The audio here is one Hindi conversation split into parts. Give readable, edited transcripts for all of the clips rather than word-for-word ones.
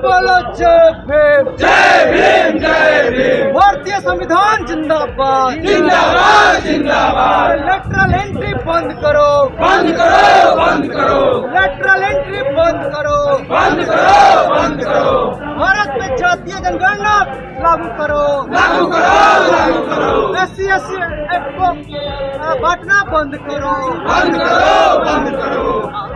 बोलो जय भीम जय भीम जय भीम। भारतीय संविधान जिंदाबाद जिंदाबाद जिंदाबाद। लेटरल एंट्री बंद करो बंद करो बंद करो। लेटरल एंट्री बंद करो बंद करो बंद करो। भारत में जातीय जनगणना लागू करो लागू करो लागू करो। SC एक्ट को बांटना बंद करो बंद करो बंद करो।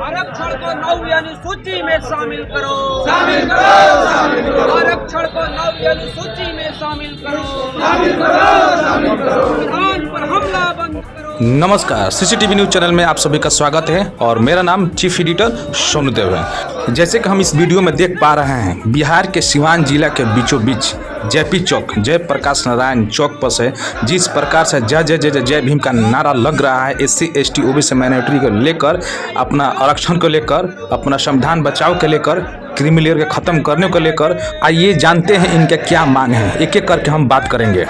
आरक्षण को 9 अनुसूची में शामिल करो शामिल करो शामिल करो। आरक्षण को 9 अनुसूची में शामिल करो शामिल करो शामिल करो। संविधान पर हमला बंद करो। नमस्कार, CCTV न्यूज चैनल में आप सभी का स्वागत है और मेरा नाम चीफ एडिटर सोनू देव है। जैसे कि हम इस वीडियो में देख पा रहे हैं, बिहार के सिवान जिला के बीचों बीच JP चौक जय प्रकाश नारायण चौक पर से जिस प्रकार से जय जय जय जय भीम का नारा लग रहा है, SC ST OBC माइनॉरिटी को लेकर, अपना आरक्षण को लेकर, अपना संविधान बचाव के लेकर, क्रीमी लेयर को खत्म करने को लेकर, आइए जानते हैं इनके क्या मांग है। एक एक करके हम बात करेंगे।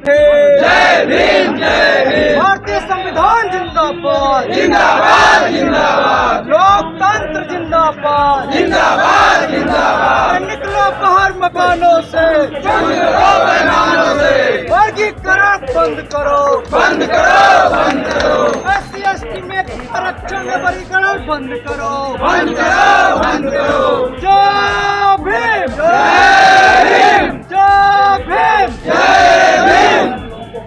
जय भीम जय भीम। भारतीय संविधान जिंदाबाद जिंदाबाद जिंदाबाद। लोकतंत्र जिंदाबाद जिंदाबाद जिंदाबाद। निकलो बाहर मकानों से वर्गीकरण बंद करो बंद करो बंद करो। SC ST में आरक्षण में वर्गीकरण बंद करो बंद करो बंद करो। जय भीम जय भीम जय भीम जय भीम।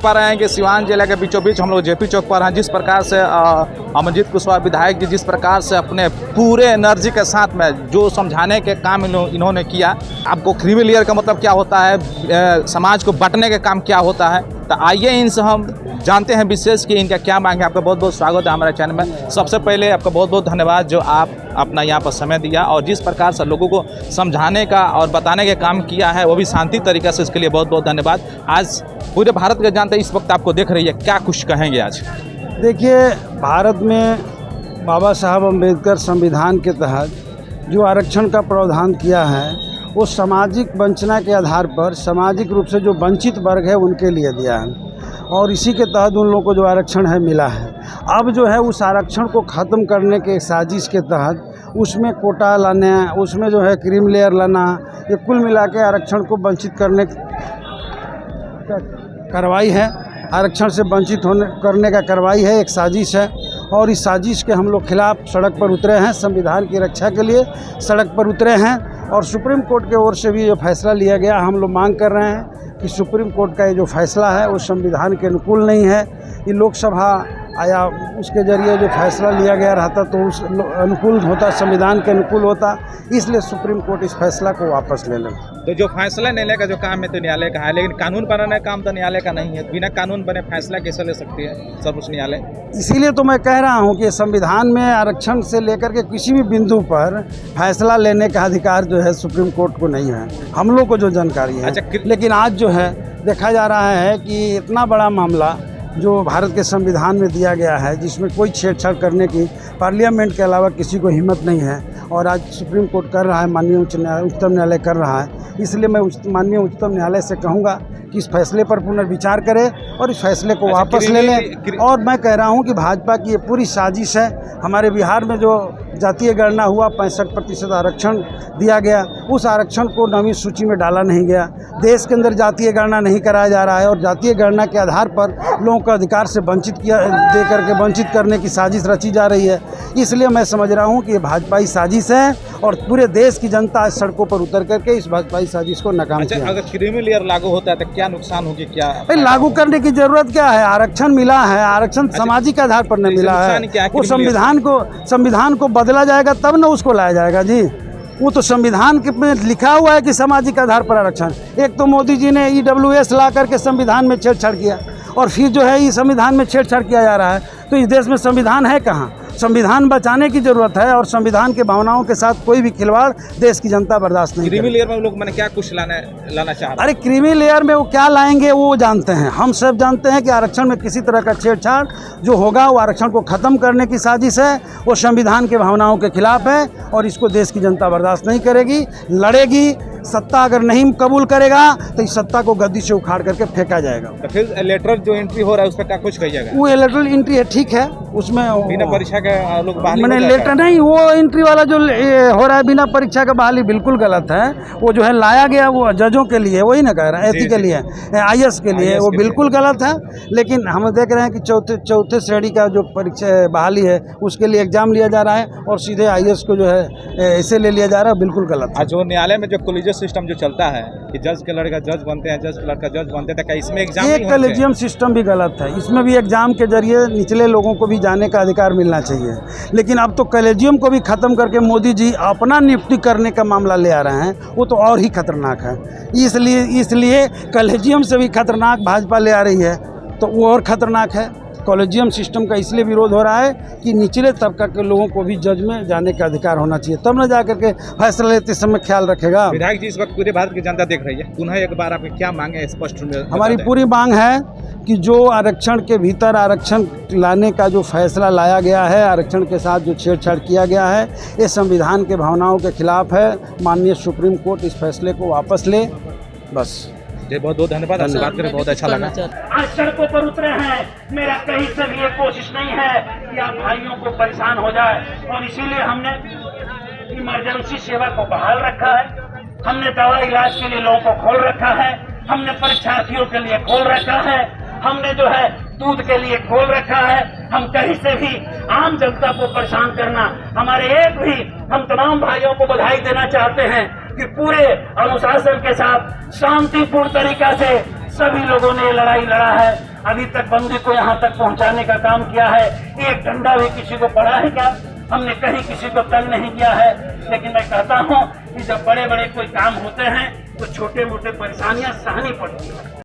पा रहे हैं कि सिवान जिला के बीचों बीच हम लोग JP चौक पर हैं। जिस प्रकार से अमरजीत कुशवाहा विधायक जी जिस प्रकार से अपने पूरे एनर्जी के साथ में जो समझाने के काम इन्होंने किया, आपको क्रीमी लेयर का मतलब क्या होता है, समाज को बांटने का काम क्या होता है, तो आइए इनसे हम जानते हैं विशेष कि इनका क्या मांग है। आपका बहुत बहुत स्वागत है हमारे चैनल में। सबसे पहले आपका बहुत बहुत धन्यवाद जो आप अपना यहाँ पर समय दिया और जिस प्रकार से लोगों को समझाने का और बताने का काम किया है, वो भी शांति तरीके से, इसके लिए बहुत बहुत धन्यवाद। आज पूरे भारत के जानते इस वक्त आपको देख रही है, क्या कुछ कहेंगे आज? देखिए, भारत में बाबा साहब अम्बेडकर संविधान के तहत जो आरक्षण का प्रावधान किया है, वो सामाजिक वंचना के आधार पर सामाजिक रूप से जो वंचित वर्ग है उनके लिए दिया है और इसी के तहत उन लोगों को जो आरक्षण है मिला है। अब जो है उस आरक्षण को ख़त्म करने के साजिश के तहत उसमें कोटा लाना, उसमें जो है क्रीम लेयर लाना, ये कुल मिला के आरक्षण को वंचित करने कार्रवाई है। आरक्षण से वंचित करने का कार्रवाई है, एक साजिश है और इस साजिश के हम लोग खिलाफ सड़क पर उतरे हैं। संविधान की रक्षा के लिए सड़क पर उतरे हैं और सुप्रीम कोर्ट के ओर से भी जो फैसला लिया गया, हम लोग मांग कर रहे हैं कि सुप्रीम कोर्ट का ये जो फैसला है वो संविधान के अनुकूल नहीं है। ये लोकसभा आया, उसके जरिए जो फैसला लिया गया रहता तो उस अनुकूल होता, संविधान के अनुकूल होता, इसलिए सुप्रीम कोर्ट इस फैसला को वापस ले लें। तो जो फैसला लेने का जो काम है तो न्यायालय का है, लेकिन कानून बनाने का काम तो न्यायालय का नहीं है। बिना कानून बने फैसला कैसे ले सकती है सर्वोच्च न्यायालय? इसीलिए तो मैं कह रहा हूँ कि संविधान में आरक्षण से लेकर के किसी भी बिंदु पर फैसला लेने का अधिकार जो है सुप्रीम कोर्ट को नहीं है, हम लोग को जो जानकारी है। लेकिन आज जो है देखा जा रहा है कि इतना बड़ा मामला जो भारत के संविधान में दिया गया है, जिसमें कोई छेड़छाड़ करने की पार्लियामेंट के अलावा किसी को हिम्मत नहीं है, और आज सुप्रीम कोर्ट कर रहा है, माननीय उच्चतम न्यायालय कर रहा है। इसलिए मैं माननीय उच्चतम न्यायालय से कहूँगा कि इस फैसले पर पुनर्विचार करें और इस फैसले को वापस ले लें। और मैं कह रहा हूँ कि भाजपा की ये पूरी साजिश है। हमारे बिहार में जो जातीय गणना हुआ, 65% आरक्षण दिया गया, उस आरक्षण को 9वीं सूची में डाला नहीं गया। देश के अंदर जातीय गणना नहीं कराया जा रहा है और जातीय गणना के आधार पर लोगों को अधिकार से वंचित दे करके वंचित करने की साजिश रची जा रही है। इसलिए मैं समझ रहा हूँ कि ये भाजपाई साजिश है और पूरे देश की जनता आज सड़कों पर उतर करके इस भाजपाई साजिश को नाकाम किया। अगर क्रीमी लेयर लागू होता है तो क्या नुकसान होगी? क्या भाई लागू करने की जरूरत क्या है? आरक्षण मिला है, आरक्षण सामाजिक आधार पर नहीं मिला है। वो संविधान को बदला जाएगा तब ना उसको लाया जाएगा जी। वो तो संविधान में लिखा हुआ है कि सामाजिक आधार पर आरक्षण। एक तो मोदी जी ने EWS ला करके संविधान में छेड़छाड़ किया और फिर जो है ये संविधान में छेड़छाड़ किया जा रहा है। तो इस देश में संविधान है कहाँ? संविधान बचाने की जरूरत है और संविधान के भावनाओं के साथ कोई भी खिलवाड़ देश की जनता बर्दाश्त नहीं क्रीमी लेयर में लोग मैंने क्या कुछ लाना चाह रहे? अरे क्रीमी लेयर में वो क्या लाएंगे वो जानते हैं। हम सब जानते हैं कि आरक्षण में किसी तरह का छेड़छाड़ जो होगा वो आरक्षण को ख़त्म करने की साजिश है, वो संविधान के भावनाओं के खिलाफ है और इसको देश की जनता बर्दाश्त नहीं करेगी, लड़ेगी। सत्ता अगर नहीं कबूल करेगा तो इस सत्ता को गद्दी से उखाड़ करके फेंका जाएगा। तो फिर इलेक्टोरल जो एंट्री हो रहा है उस पर क्या कुछ कहिएगा? वो इलेक्टोरल एंट्री है, ठीक है, उसमें बिना परीक्षा के लोग बहाली मैंने हो जाता लेटर है। नहीं, वो एंट्री वाला जो हो रहा है बिना परीक्षा का बहाली बिल्कुल गलत है। वो जो है लाया गया वो जजों के लिए, वही ना कह रहे हैं, जी, एथी के जी। लिए, IAS के लिए, IAS वो के बिल्कुल गलत है। लेकिन हम देख रहे हैं कि चौथे श्रेणी का जो परीक्षा बहाली है उसके लिए एग्जाम लिया जा रहा है और सीधे IAS को जो है ऐसे ले लिया जा रहा है, बिल्कुल गलत है। जो न्यायालय में जो कॉलेजियम सिस्टम जो चलता है कि जज के लड़का जज बनते हैं, जज के लड़का जज बनते हैं, तो क्या इसमें एग्जाम ये नहीं होते हैं? कॉलेजियम सिस्टम भी गलत है। इसमें भी एग्जाम के जरिए निचले लोगों को भी जाने का अधिकार मिलना चाहिए। लेकिन अब तो कॉलेजियम को भी ख़त्म करके मोदी जी अपना नियुक्ति करने का मामला ले आ रहे हैं, वो तो और ही खतरनाक है। इसलिए कॉलेजियम से भी खतरनाक भाजपा ले आ रही है, तो वो और खतरनाक है। कॉलेजियम सिस्टम का इसलिए विरोध हो रहा है कि निचले तबका के लोगों को भी जज में जाने का अधिकार होना चाहिए, तब न जाकर के फैसला लेते समय ख्याल रखेगा। विधायक जी, इस वक्त पूरे भारत की जनता देख रही है, पुनः एक बार आपकी क्या मांगे स्पष्ट रूप में हमारी पूरी मांग है कि जो आरक्षण के भीतर आरक्षण लाने का जो फैसला लाया गया है, आरक्षण के साथ जो छेड़छाड़ किया गया है, ये संविधान के भावनाओं के खिलाफ है। माननीय सुप्रीम कोर्ट इस फैसले को वापस ले, बस। जी, बहुत बहुत धन्यवाद, आपसे बात करके बहुत अच्छा लगा। आज सड़कों पर उतरे हैं, मेरा कहीं से भी ये कोशिश नहीं है कि आप भाइयों को परेशान हो जाए, और इसीलिए हमने इमरजेंसी सेवा को बहाल रखा है, हमने दवा इलाज के लिए लोगों को खोल रखा है, हमने परीक्षार्थियों के लिए खोल रखा है, हमने जो है दूध के लिए खोल रखा है। हम कहीं से भी आम जनता को परेशान करना हमारे एक भी, हम तमाम भाइयों को बधाई देना चाहते हैं कि पूरे अनुशासन के साथ शांतिपूर्ण तरीका से सभी लोगों ने लड़ाई लड़ा है। अभी तक बंदी को यहाँ तक पहुँचाने का काम किया है। एक डंडा भी किसी को पड़ा है क्या? हमने कहीं किसी को तंग नहीं किया है। लेकिन मैं कहता हूँ कि जब बड़े बड़े कोई काम होते हैं तो छोटे मोटे परेशानियां सहनी पड़ती हैं।